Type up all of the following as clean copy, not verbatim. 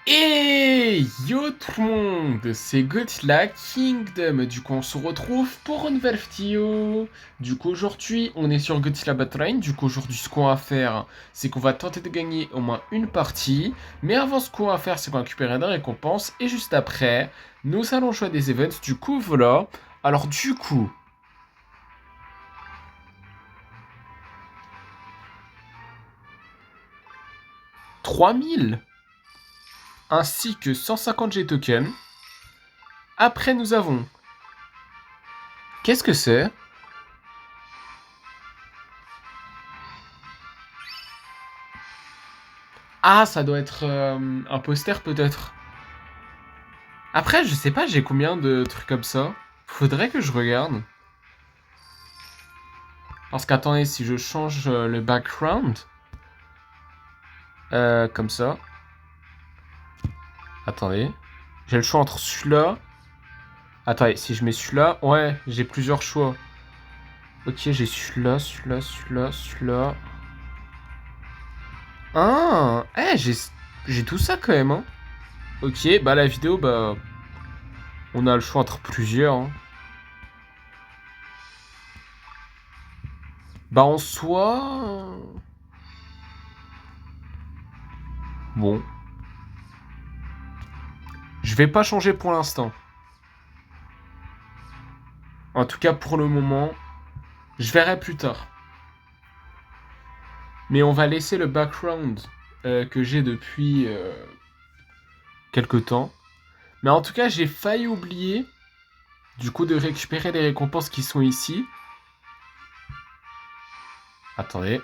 Et yo tout le monde, c'est Godzilla Kingdom. Du coup, on se retrouve pour une nouvelle vidéo. Du coup, aujourd'hui, on est sur Godzilla Battle. Du coup, aujourd'hui, ce qu'on va faire, c'est qu'on va tenter de gagner au moins une partie. Mais avant, ce qu'on va faire, c'est qu'on va récupérer des récompenses. Et juste après, nous allons jouer à des events. Du coup, voilà. Alors, du coup, 3000 ainsi que 150 G tokens. Après, nous avons... Qu'est-ce que c'est? Ah, ça doit être un poster peut-être. Après, je sais pas, j'ai combien de trucs comme ça. Faudrait que je regarde. Parce qu'attendez, si je change le background, comme ça. Attendez. J'ai le choix entre celui-là. Attendez, si je mets celui-là, ouais, j'ai plusieurs choix. Ok, j'ai celui-là, celui-là, celui-là, celui-là. Ah, j'ai tout ça quand même, hein. Ok, bah la vidéo, bah, on a le choix entre plusieurs, hein. Bah en soi... Bon. Je vais pas changer pour l'instant. En tout cas, pour le moment, je verrai plus tard. Mais on va laisser le background que j'ai depuis quelque temps. Mais en tout cas, j'ai failli oublier, du coup, de récupérer les récompenses qui sont ici. Attendez.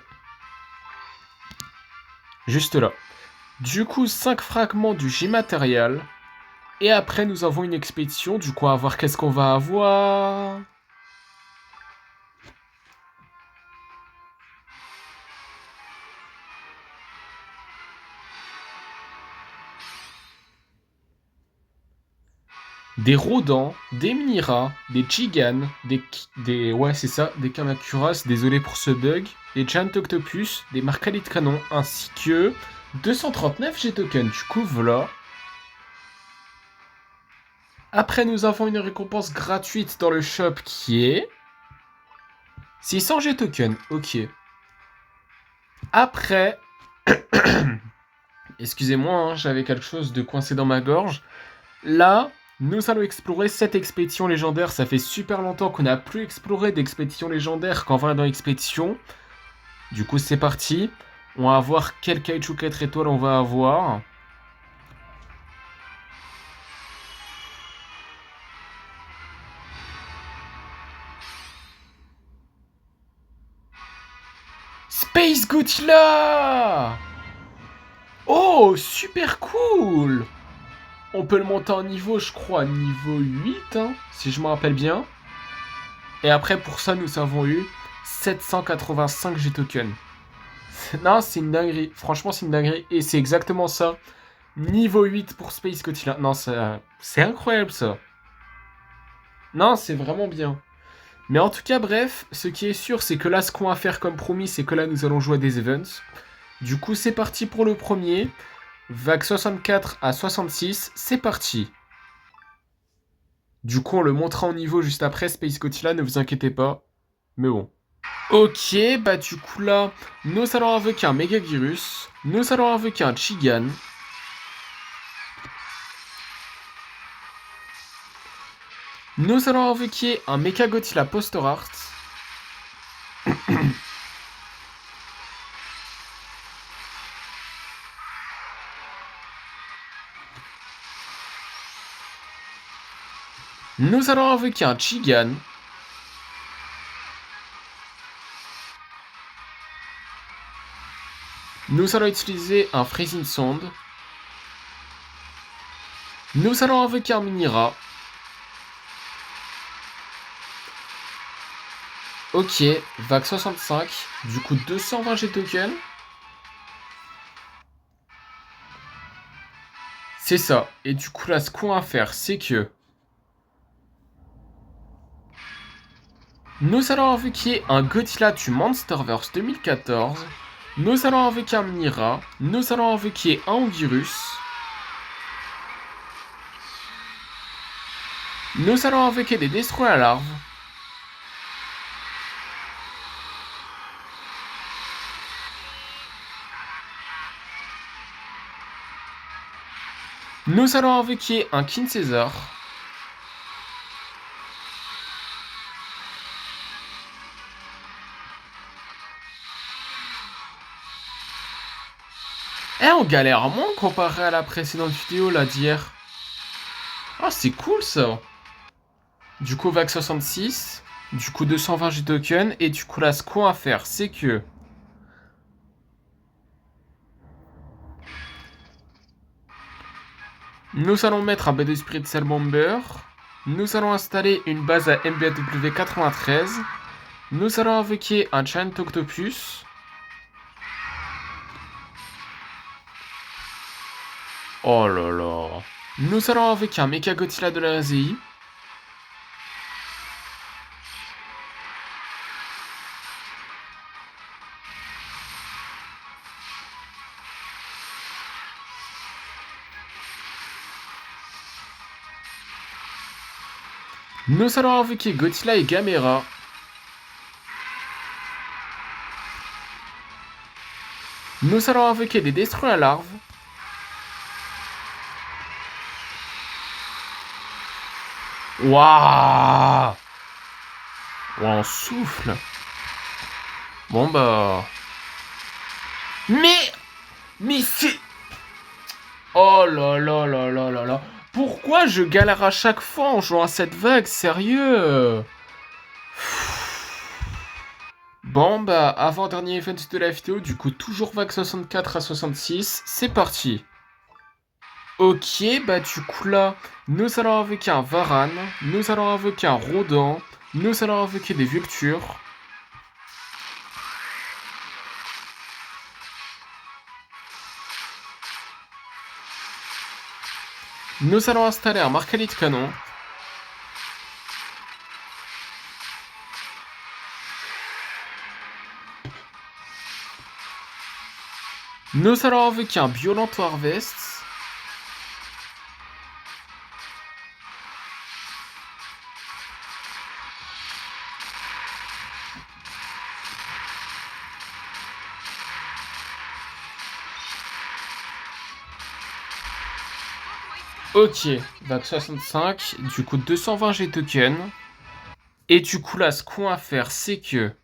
Juste là. Du coup, 5 fragments du J-Material. Et après, nous avons une expédition. Du coup, à voir qu'est-ce qu'on va avoir. Des Rodans, des Miniras, des Chigan, ouais, c'est ça, des Kamacuras, désolé pour ce bug, des Giant Octopus, des Marcali de canon, ainsi que 239 G-tokens. Du coup, voilà. Après, nous avons une récompense gratuite dans le shop qui est 600 G-tokens. Ok. Après, excusez-moi, hein, j'avais quelque chose de coincé dans ma gorge. Là, nous allons explorer cette expédition légendaire. Ça fait super longtemps qu'on n'a plus exploré d'expédition légendaire quand on va dans l'expédition. Du coup, c'est parti. On va voir quel Kaiju 4 étoiles on va avoir. Space Godzilla! Oh, super cool! On peut le monter en niveau, je crois, niveau 8, hein, si je me rappelle bien. Et après, pour ça, nous avons eu 785 G-tokens. Non, c'est une dinguerie. Franchement, c'est une dinguerie. Et c'est exactement ça. Niveau 8 pour Space Godzilla. Non, c'est incroyable, ça. Non, c'est vraiment bien. Mais en tout cas, bref, ce qui est sûr, c'est que là, ce qu'on va faire comme promis, c'est que là, nous allons jouer à des events. Du coup, c'est parti pour le premier. Vague 64 à 66, c'est parti. Du coup, on le montrera en niveau juste après, Space Godzilla, ne vous inquiétez pas. Mais bon. Ok, bah du coup là, nous allons invoquer un Megavirus, nous allons invoquer un Chigan, nous allons invoquer un Mechagodzilla Poster Art, nous allons invoquer un Chigan, nous allons utiliser un Freezing Sound, nous allons invoquer un Minira. Ok, vague 65, du coup 220 G tokens. C'est ça, et du coup là ce qu'on va faire c'est que nous allons invoquer un Godzilla du Monsterverse 2014, nous allons invoquer un Minira, nous allons invoquer un Virus, Nous allons invoquer des Destroy à larves. Nous allons invoquer un King Caesar. Eh, on galère moins comparé à la précédente vidéo là d'hier. Ah, c'est cool ça. Du coup, VAC 66. Du coup, 220 G token. Et du coup, là, ce qu'on va faire, c'est que... nous allons mettre un B2 Spirit Cell Bomber. Nous allons installer une base à MBW 93. Nous allons invoquer un Giant Octopus. Oh là là. Nous allons invoquer un Mecha Godzilla de la RZI. Nous allons invoquer Godzilla et Gamera. Nous allons invoquer des Destroy à larves. Waouh! On souffle. Bon bah... Mais c'est... Oh là là là là là là. Pourquoi je galère à chaque fois en jouant à cette vague? Sérieux? Bon bah, avant-dernier event de la vidéo, du coup toujours vague 64 à 66, c'est parti. Ok, bah du coup là, nous allons invoquer un Varan, nous allons invoquer un Rodent, nous allons invoquer des Vultures. Nous allons installer un Marcalite Canon. Nous allons invoquer un Violent Harvest. Ok, vague 65, du coup 220 G token. Et du coup là, ce qu'on va faire, c'est que...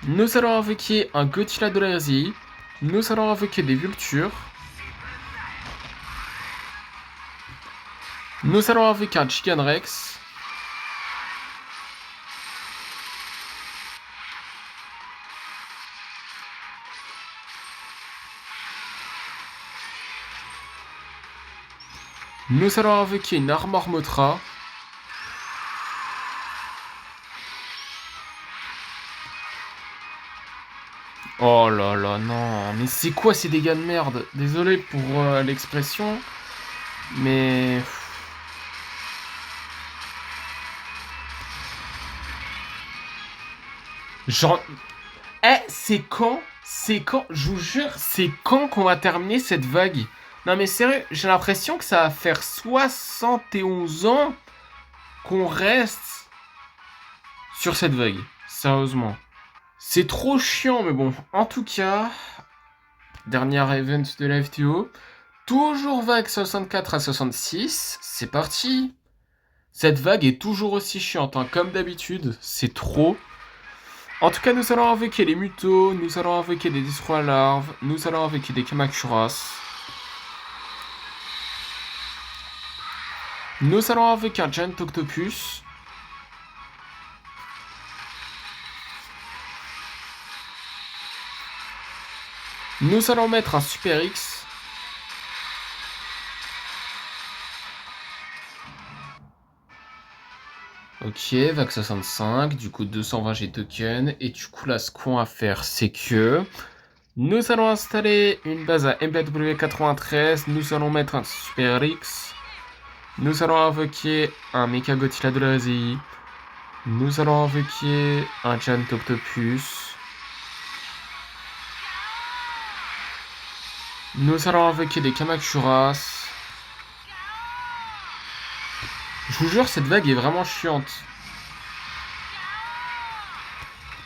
nous allons invoquer un Godzilla de la RZI. Nous allons invoquer des Vultures. Nous allons invoquer un Chicken Rex. Nous allons invoquer une Armor Mothra. Oh là là, non. Mais c'est quoi ces dégâts de merde? Désolé pour l'expression. Mais... genre... Eh, c'est quand? C'est quand? Je vous jure, c'est quand qu'on va terminer cette vague? Non mais sérieux, j'ai l'impression que ça va faire 71 ans qu'on reste sur cette vague. Sérieusement. C'est trop chiant, mais bon. En tout cas, dernier event de la vidéo. Toujours vague 64 à 66. C'est parti. Cette vague est toujours aussi chiante, hein, comme d'habitude. C'est trop. En tout cas, nous allons invoquer les Mutos. Nous allons invoquer des Destroy à larves. Nous allons invoquer des Kamacuras. Nous allons invoquer un Giant Octopus. Nous allons mettre un Super X. Ok, vague 65, du coup 220 G token. Et du coup là, ce qu'on va faire, c'est que... nous allons installer une base à MBW 93. Nous allons mettre un Super X. Nous allons invoquer un Mecha Godzilla de la RZI. Nous allons invoquer un Giant Octopus. Nous allons invoquer des Kamakuras. Je vous jure, cette vague est vraiment chiante.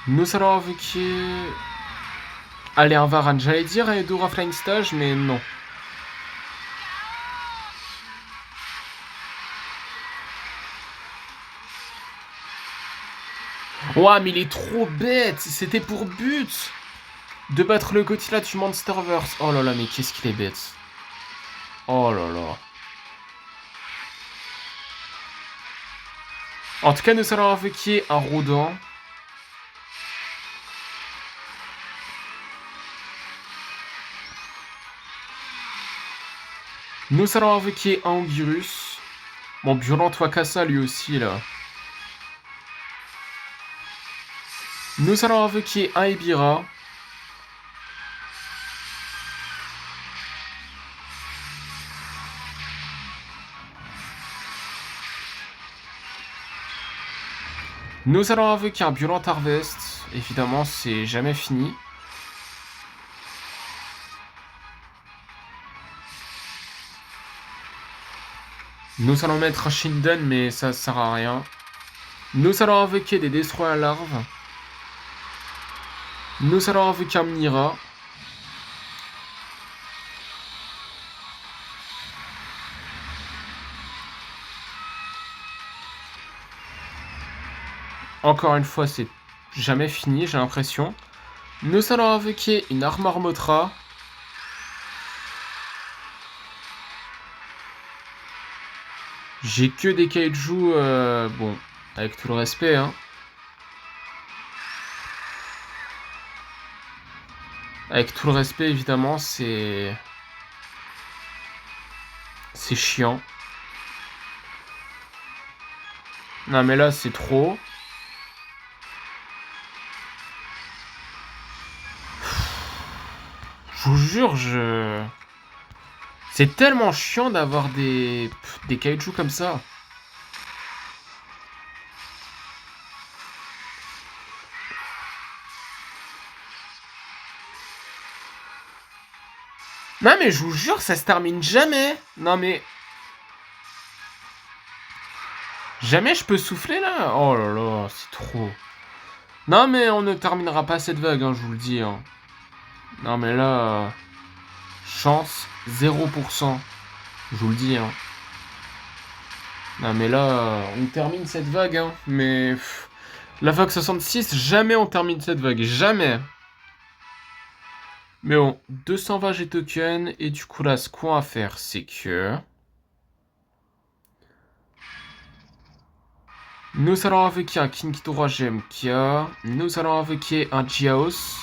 Nous allons invoquer... Allez, un Varan. J'allais dire Edora Flying Stage, mais non. Ouah, mais il est trop bête. C'était pour but de battre le Godzilla du Monsterverse. Oh là là, mais qu'est-ce qu'il est bête. Oh là là. En tout cas, nous allons invoquer un Rodin. Nous allons invoquer un Ogirus. Bon, Violent Wakasa lui aussi, là. Nous allons invoquer un Ebira. Nous allons invoquer un Violent Harvest. Évidemment, c'est jamais fini. Nous allons mettre un Shinden, mais ça sert à rien. Nous allons invoquer des Destroyers larves. Nous allons invoquer un Mnira. Encore une fois, c'est jamais fini, j'ai l'impression. Nous allons invoquer une Armor Motra. J'ai que des kaiju, bon, avec tout le respect, hein. Avec tout le respect, évidemment, c'est chiant. Non, mais là, c'est trop. Je vous jure, c'est tellement chiant d'avoir des kaiju comme ça. Non mais je vous jure, ça se termine jamais. Non mais... Jamais je peux souffler là. Oh là là, c'est trop. Non mais on ne terminera pas cette vague, hein, je vous le dis. Hein. Non mais là... chance 0%. Je vous le dis. Hein. Non mais là, on termine cette vague. Hein. Mais... la vague 66, jamais on termine cette vague. Jamais. Mais bon, 220 G token, et du coup là, ce qu'on va faire, c'est que... nous allons invoquer un Kinkidora GMK, nous allons invoquer un Giaos.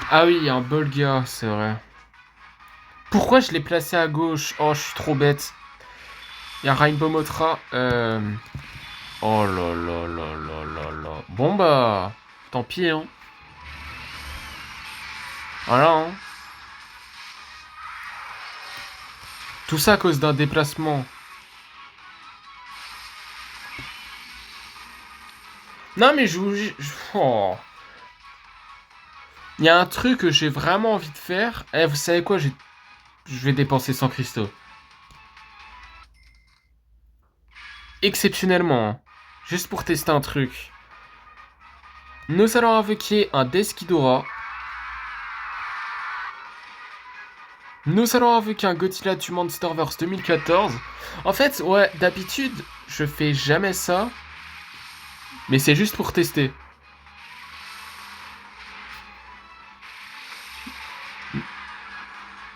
Ah oui, il y a un Bolga, c'est vrai. Pourquoi je l'ai placé à gauche? Oh, je suis trop bête. Il y a Rainbow Motra. Oh là là là là là là. Bon bah, tant pis, hein. Voilà, hein. Tout ça à cause d'un déplacement. Non mais je vous... Oh. Il y a un truc que j'ai vraiment envie de faire. Eh, vous savez quoi? Je vais dépenser 100 cristaux. Exceptionnellement. Hein. Juste pour tester un truc. Nous allons invoquer un Deskidora. Nous allons invoquer un Godzilla du Monsterverse 2014. En fait, ouais, d'habitude, je fais jamais ça. Mais c'est juste pour tester.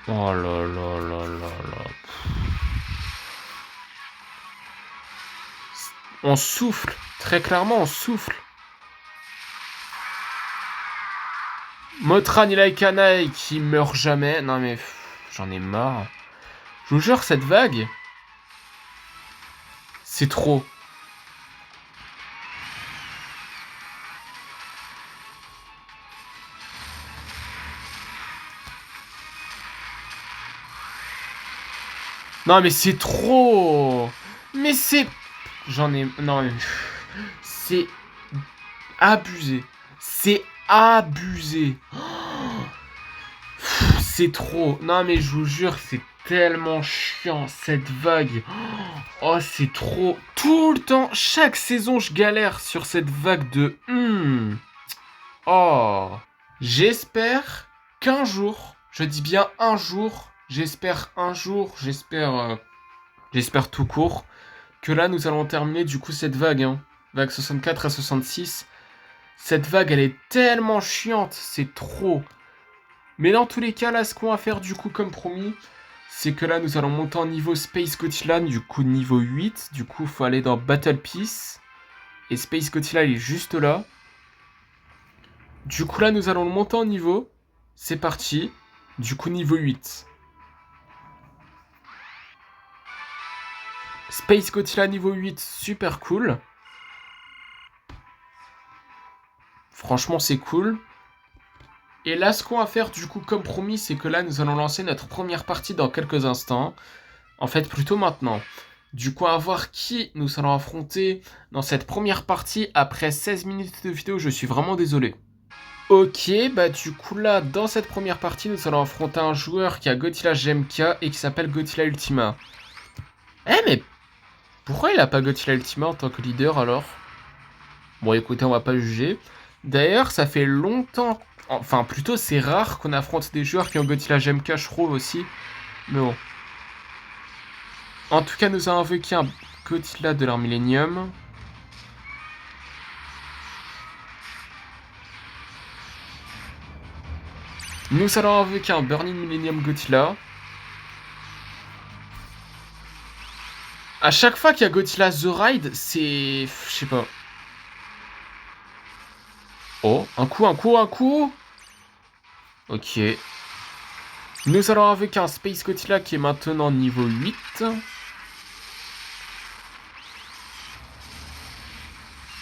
Oh là là là là là. On souffle. Très clairement, on souffle. Motra Nilaikanai qui meurt jamais. Non mais... j'en ai marre. Je vous jure, cette vague... c'est trop. Non mais c'est trop. Mais c'est... j'en ai... non mais... c'est... abusé. C'est abusé. c'est trop. Non, mais je vous jure, c'est tellement chiant, cette vague. Oh, c'est trop. Tout le temps, chaque saison, je galère sur cette vague de... Oh. J'espère qu'un jour, je dis bien un jour, j'espère tout court, que là, nous allons terminer du coup cette vague, hein. Vague 64 à 66. Cette vague, elle est tellement chiante, c'est trop. Mais dans tous les cas, là, ce qu'on va faire du coup comme promis, c'est que là, nous allons monter en niveau Space Godzilla, du coup niveau 8. Du coup, il faut aller dans Battle Piece. Et Space Godzilla, il est juste là. Du coup, là, nous allons le monter en niveau. C'est parti. Du coup, niveau 8. Space Godzilla niveau 8, super cool. Franchement, c'est cool. Et là, ce qu'on va faire, du coup, comme promis, c'est que là, nous allons lancer notre première partie dans quelques instants. En fait, plutôt maintenant. Du coup, à voir qui nous allons affronter dans cette première partie après 16 minutes de vidéo. Je suis vraiment désolé. Ok, bah du coup là, dans cette première partie, nous allons affronter un joueur qui a Godzilla GMK et qui s'appelle Godzilla Ultima. Eh mais pourquoi il a pas Godzilla Ultima en tant que leader alors? Bon écoutez, on va pas juger. D'ailleurs, ça fait longtemps, enfin plutôt c'est rare qu'on affronte des joueurs qui ont Godzilla GMK, je trouve aussi. Mais bon. En tout cas, nous avons invoqué un Godzilla de l'ère Millennium. Nous allons invoquer un Burning Millennium Godzilla. À chaque fois qu'il y a Godzilla The Ride, c'est... Je sais pas. Oh, un coup, un coup, un coup. Ok. Nous allons invoquer un Space Godzilla qui est maintenant niveau 8.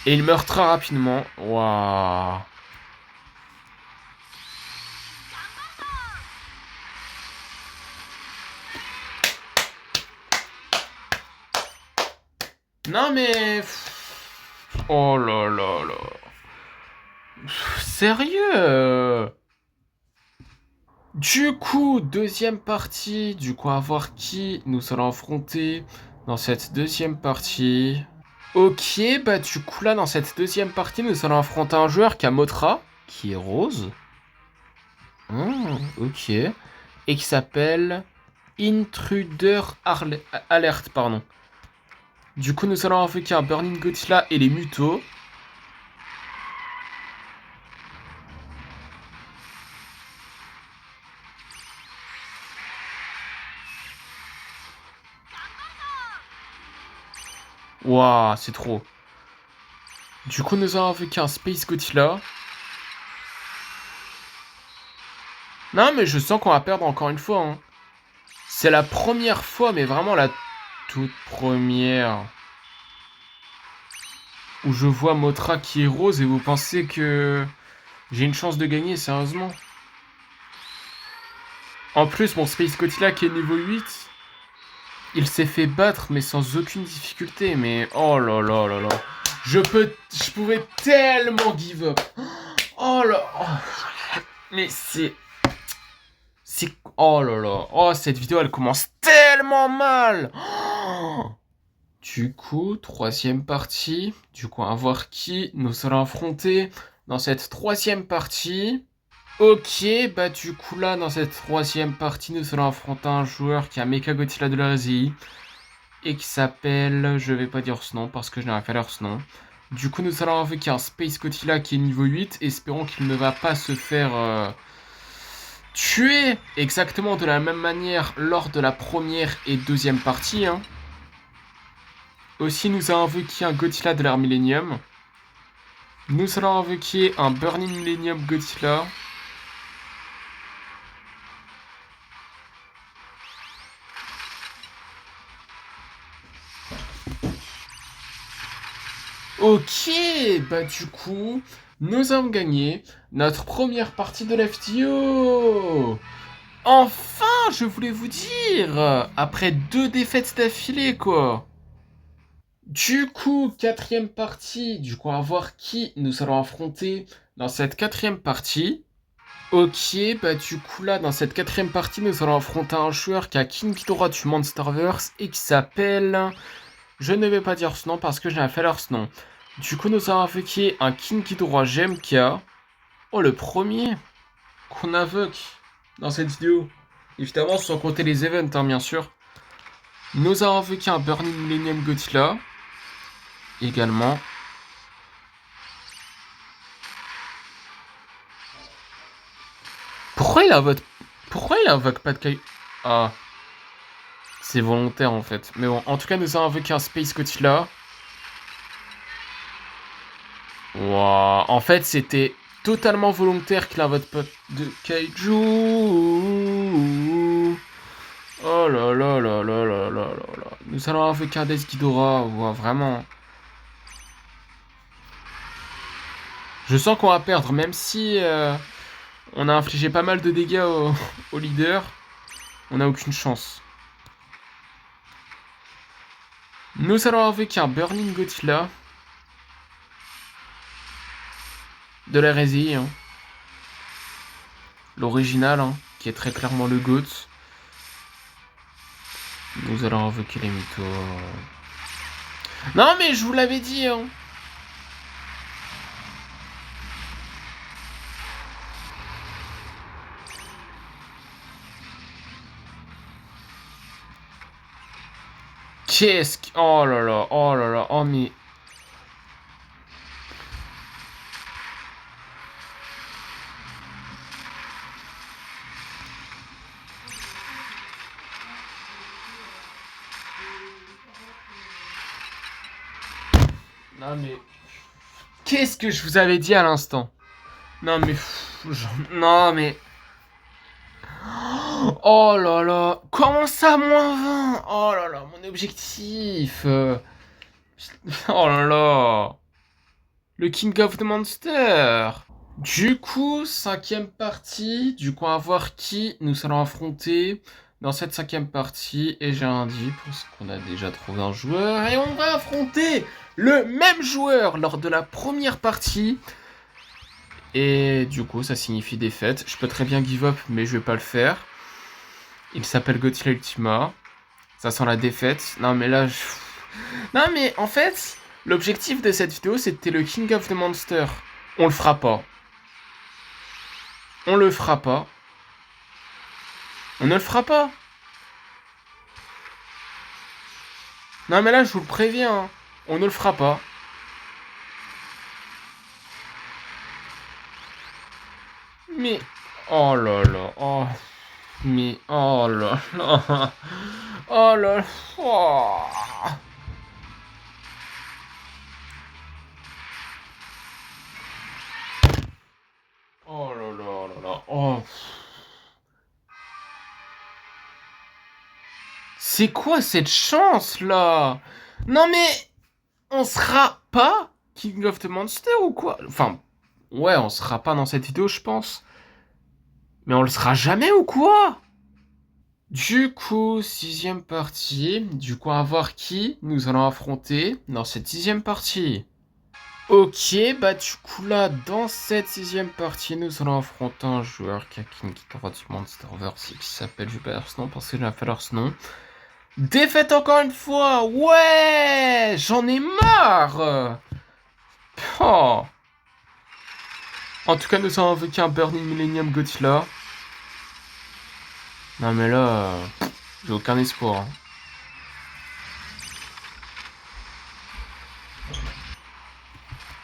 Et il meurt très rapidement. Waouh. Non mais... Oh là là là. Sérieux? Du coup, deuxième partie. Du coup, à voir qui nous allons affronter dans cette deuxième partie. Ok, bah du coup là, dans cette deuxième partie, nous allons affronter un joueur qui a Mothra, qui est rose. Ok. Et qui s'appelle Intruder Alert, pardon. Du coup, nous allons invoquer un Burning Godzilla et les Mutos. Waouh, c'est trop. Du coup, nous allons invoquer un Space Godzilla. Non, mais je sens qu'on va perdre encore une fois, hein. C'est la première fois, mais vraiment la toute première, où je vois Mothra qui est rose et vous pensez que j'ai une chance de gagner, sérieusement. En plus, mon Space Godzilla qui est niveau 8, il s'est fait battre, mais sans aucune difficulté. Mais oh là là là là. Je pouvais tellement give up. Oh là. Oh. Mais c'est... Oh là là. Oh, cette vidéo, elle commence tellement mal. Oh. Du coup, troisième partie. Du coup, on va voir qui nous allons affronter dans cette troisième partie. Ok, bah du coup là, dans cette troisième partie, nous allons affronter un joueur qui a Mechagodzilla de la RZI et qui s'appelle... Je vais pas dire ce nom parce que je n'arrive pas à lire ce nom. Du coup, nous allons invoquer un Space Godzilla qui est niveau 8. Espérons qu'il ne va pas se faire tuer exactement de la même manière lors de la première et deuxième partie, hein. Aussi, nous allons invoquer un Godzilla de l'ère Millennium. Nous allons invoquer un Burning Millennium Godzilla. Ok, bah du coup, nous avons gagné notre première partie de la vidéo. Enfin, je voulais vous dire, après 2 défaites d'affilée, quoi. Du coup, quatrième partie, du coup, on va voir qui nous allons affronter dans cette quatrième partie. Ok, bah du coup là, dans cette quatrième partie, nous allons affronter un joueur qui a King Ghidorah du Monsterverse et qui s'appelle... Je ne vais pas dire ce nom parce que j'ai un falloir ce nom. Du coup, nous allons invoquer un King Ghidorah GMK. Oh, le premier qu'on invoque dans cette vidéo. Évidemment, sans compter les events, hein, bien sûr. Nous allons invoquer un Burning Millennium Godzilla. Également. Pourquoi il invoque... Pourquoi il invoque pas de Kai... Ah... C'est volontaire en fait. Mais bon, en tout cas, nous avons invoqué un Space Godzilla. Waouh. En fait, c'était totalement volontaire qu'il invoque pas de Kaiju. Oh là là là là là là là là. Nous allons invoquer un Death Ghidorah. Wow, vraiment. Je sens qu'on va perdre, même si on a infligé pas mal de dégâts au leader. On n'a aucune chance. Nous allons invoquer un Burning Godzilla. De l'hérésie, hein. L'original, hein, qui est très clairement le GOAT. Nous allons invoquer les mythos. Non mais je vous l'avais dit, hein. Qu'est-ce que... Oh là là, oh là là, oh mais... Non mais... Qu'est-ce que je vous avais dit à l'instant? Non mais... Non mais... Oh là là, comment ça -20? Oh là là, mon objectif. Oh là là. Le King of the Monster. Du coup, cinquième partie. Du coup, on va voir qui nous allons affronter dans cette cinquième partie. Et j'ai indiqué parce qu'on a déjà trouvé un joueur. Et on va affronter le même joueur lors de la première partie. Et du coup, ça signifie défaite. Je peux très bien give up, mais je vais pas le faire. Il s'appelle Godzilla Ultima. Ça sent la défaite. Non, mais là... Non, mais en fait, l'objectif de cette vidéo, c'était le King of the Monster. On le fera pas. On le fera pas. On ne le fera pas. Non, mais là, je vous le préviens. Hein. On ne le fera pas. Mais... Oh là là. Oh... Mais... Oh là là. Oh là là. Oh. Oh là là là là. Oh. C'est quoi cette chance là? Non mais on sera pas King of the Monster ou quoi? Enfin, ouais, on sera pas dans cette vidéo, je pense. Mais on le sera jamais ou quoi? Du coup, sixième partie. Du coup, à voir qui nous allons affronter dans cette sixième partie. Ok, bah du coup là, dans cette sixième partie, nous allons affronter un joueur qui a King Ghidorah du Monsterverse qui s'appelle, je vais pas dire ce nom parce que j'ai pas leur ce nom. Défaite encore une fois. Ouais, j'en ai marre. Oh. En tout cas, nous avons invoqué un Burning Millennium Godzilla. Non mais là, j'ai aucun espoir. Hein.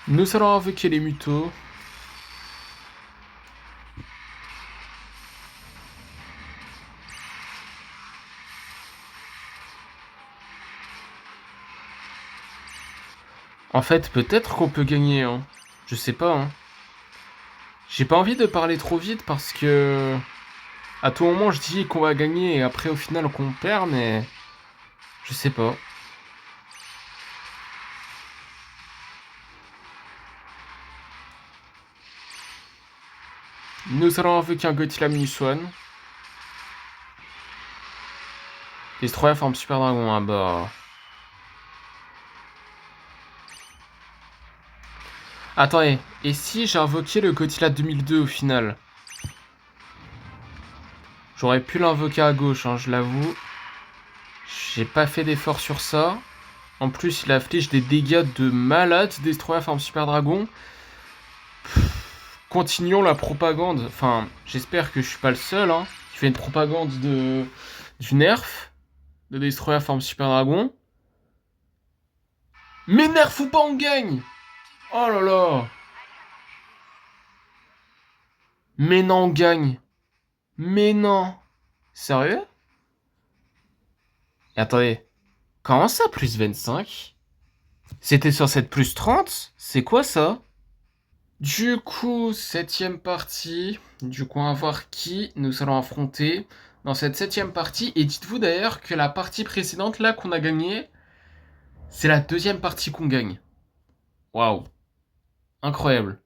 Nous allons invoquer les mutos. En fait, peut-être qu'on peut gagner. Hein. Je sais pas. Hein. J'ai pas envie de parler trop vite parce que... À tout moment, je dis qu'on va gagner et après, au final, qu'on perd, mais... Je sais pas. Nous allons invoquer un Godzilla Minus One. Destroyer forme Super Dragon. Ah bah... Attendez, et si j'ai invoqué le Godzilla 2002 au final? J'aurais pu l'invoquer à gauche, hein, je l'avoue. J'ai pas fait d'effort sur ça. En plus, il affiche des dégâts de malade, Destroyer Forme Super Dragon. Continuons la propagande. Enfin, j'espère que je suis pas le seul, hein, qui fait une propagande du nerf de Destroyer Forme Super Dragon. Mais nerf ou pas, on gagne! Oh là là! Mais non, on gagne! Mais non! Sérieux? Et attendez, comment ça, plus 25? C'était sur cette plus 30? C'est quoi ça? Du coup, septième partie. Du coup, on va voir qui nous allons affronter dans cette septième partie. Et dites-vous d'ailleurs que la partie précédente, là, qu'on a gagnée, c'est la deuxième partie qu'on gagne. Waouh. Incroyable.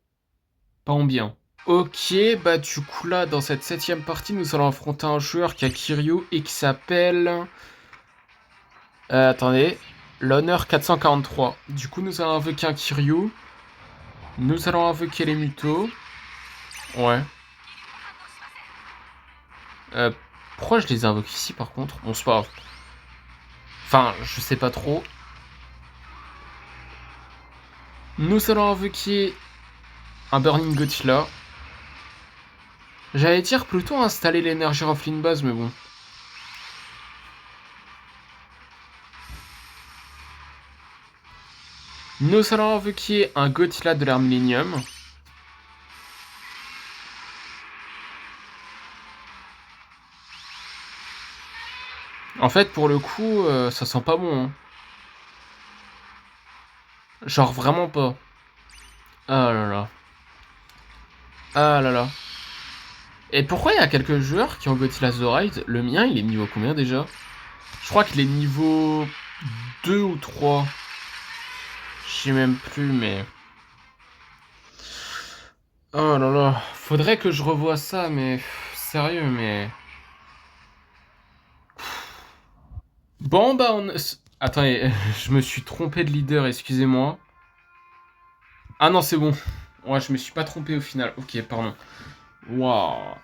Pas en bien. Ok, bah du coup là, dans cette septième partie, nous allons affronter un joueur qui a Kiryu et qui s'appelle... attendez. L'honneur 443. Du coup, nous allons invoquer un Kiryu. Nous allons invoquer les mutos. Ouais. Euh, pourquoi je les invoque ici par contre? Bon, c'est pas grave. Enfin, je sais pas trop. Nous allons invoquer un Burning Godzilla. J'allais dire plutôt installer l'énergie Roflin base, mais bon. Nous allons invoquer un Godzilla de l'ère Millennium. En fait, pour le coup, ça sent pas bon. Hein. Genre vraiment pas. Ah là là. Ah là là. Et pourquoi il y a quelques joueurs qui ont Godzilla The Ride? Le mien, il est niveau combien déjà? Je crois qu'il est niveau 2 ou 3. Je sais même plus, mais... Oh là là. Faudrait que je revoie ça, mais... Sérieux, mais... Bon, bah on... Attendez, je me suis trompé de leader, excusez-moi. Ah non, c'est bon. Ouais, je me suis pas trompé au final. Ok, pardon. Waouh.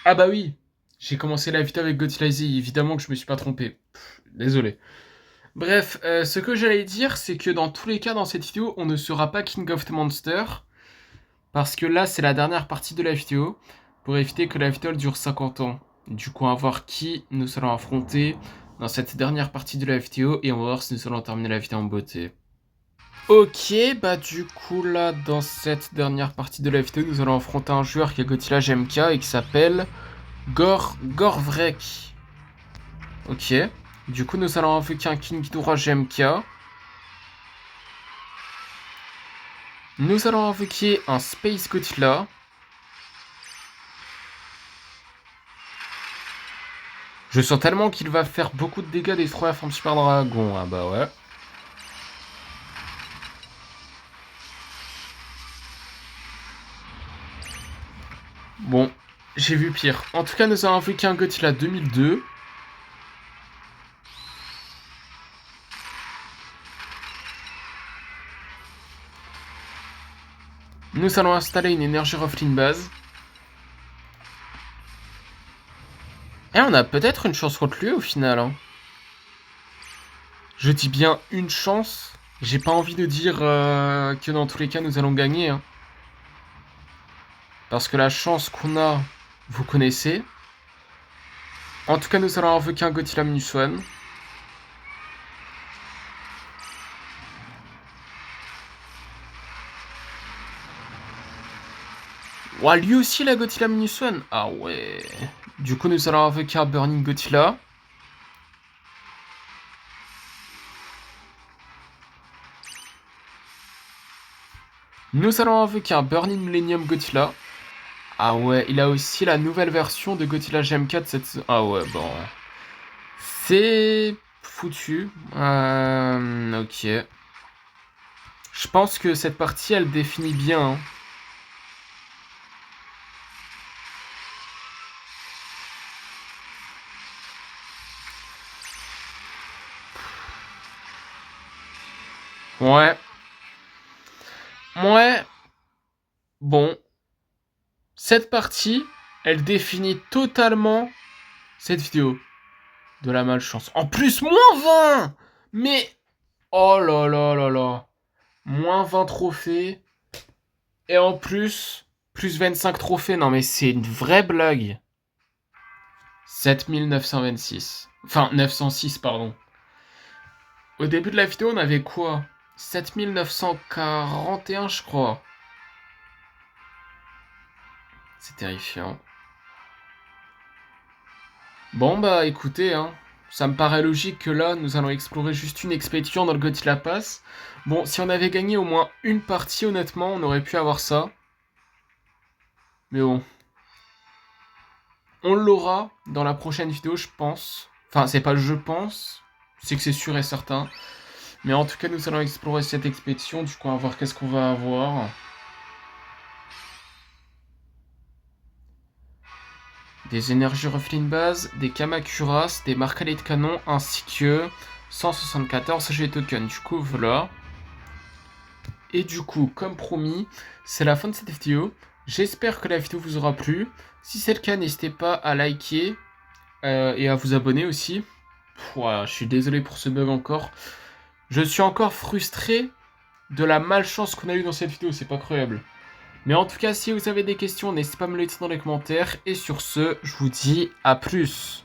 Ah bah oui. J'ai commencé la vidéo avec Godzilla Z, évidemment que je me suis pas trompé. Désolé. Bref, ce que j'allais dire, c'est que dans tous les cas, dans cette vidéo, on ne sera pas King of the Monster. Parce que là, c'est la dernière partie de la vidéo. Pour éviter que la vidéo dure 50 ans. Du coup, on va voir qui nous allons affronter dans cette dernière partie de la vidéo. Et on va voir si nous allons terminer la vidéo en beauté. Ok, bah du coup là, dans cette dernière partie de la vidéo, nous allons affronter un joueur qui a Godzilla GMK et qui s'appelle Gorvrek. Ok. Du coup, nous allons invoquer un King Ghidorah GMK. Nous allons invoquer un Space Godzilla. Je sens tellement qu'il va faire beaucoup de dégâts Destroyer Forme Super Dragon. Ah bah ouais. Bon, j'ai vu pire. En tout cas, nous allons invoquer un Godzilla 2002. Nous allons installer une énergie Roflin base. Et on a peut-être une chance contre lui au final. Hein. Je dis bien une chance. J'ai pas envie de dire que dans tous les cas nous allons gagner. Hein. Parce que la chance qu'on a, vous connaissez. En tout cas, nous allons invoquer un Godzilla Minus One. Ouah, lui aussi la Godzilla Minus One. Ah ouais. Du coup, nous allons invoquer un Burning Godzilla. Nous allons invoquer un Burning Millennium Godzilla. Ah ouais, il a aussi la nouvelle version de Godzilla GM4 cette... Ah ouais, bon. C'est foutu. Ok. Je pense que cette partie, elle définit bien. Hein. Ouais. Ouais. Bon. Cette partie, Elle définit totalement cette vidéo. De la malchance. En plus, moins 20. Mais... Oh là là là là. Moins 20 trophées. Et en plus, plus 25 trophées. Non mais c'est une vraie blague. 7926. Enfin, 906, pardon. Au début de la vidéo, on avait quoi? 7941, je crois. C'est terrifiant. Bon bah écoutez, hein, ça me paraît logique que là, nous allons explorer juste une expédition dans le Godzilla Pass. Bon, si on avait gagné au moins une partie, honnêtement, on aurait pu avoir ça. Mais bon. On l'aura dans la prochaine vidéo, je pense. Enfin, c'est pas je pense, c'est que c'est sûr et certain. Mais en tout cas, nous allons explorer cette expédition, du coup, on va voir qu'est-ce qu'on va avoir. Des énergies reflets de base, des Kamakuras, des marcalets de canon, ainsi que 174 G tokens. Du coup, voilà. Et du coup, comme promis, c'est la fin de cette vidéo. J'espère que la vidéo vous aura plu. Si c'est le cas, n'hésitez pas à liker et à vous abonner aussi. Voilà, je suis désolé pour ce bug encore. Je suis encore frustré de la malchance qu'on a eue dans cette vidéo, c'est pas croyable. Mais en tout cas, si vous avez des questions, n'hésitez pas à me les dire dans les commentaires. Et sur ce, je vous dis à plus.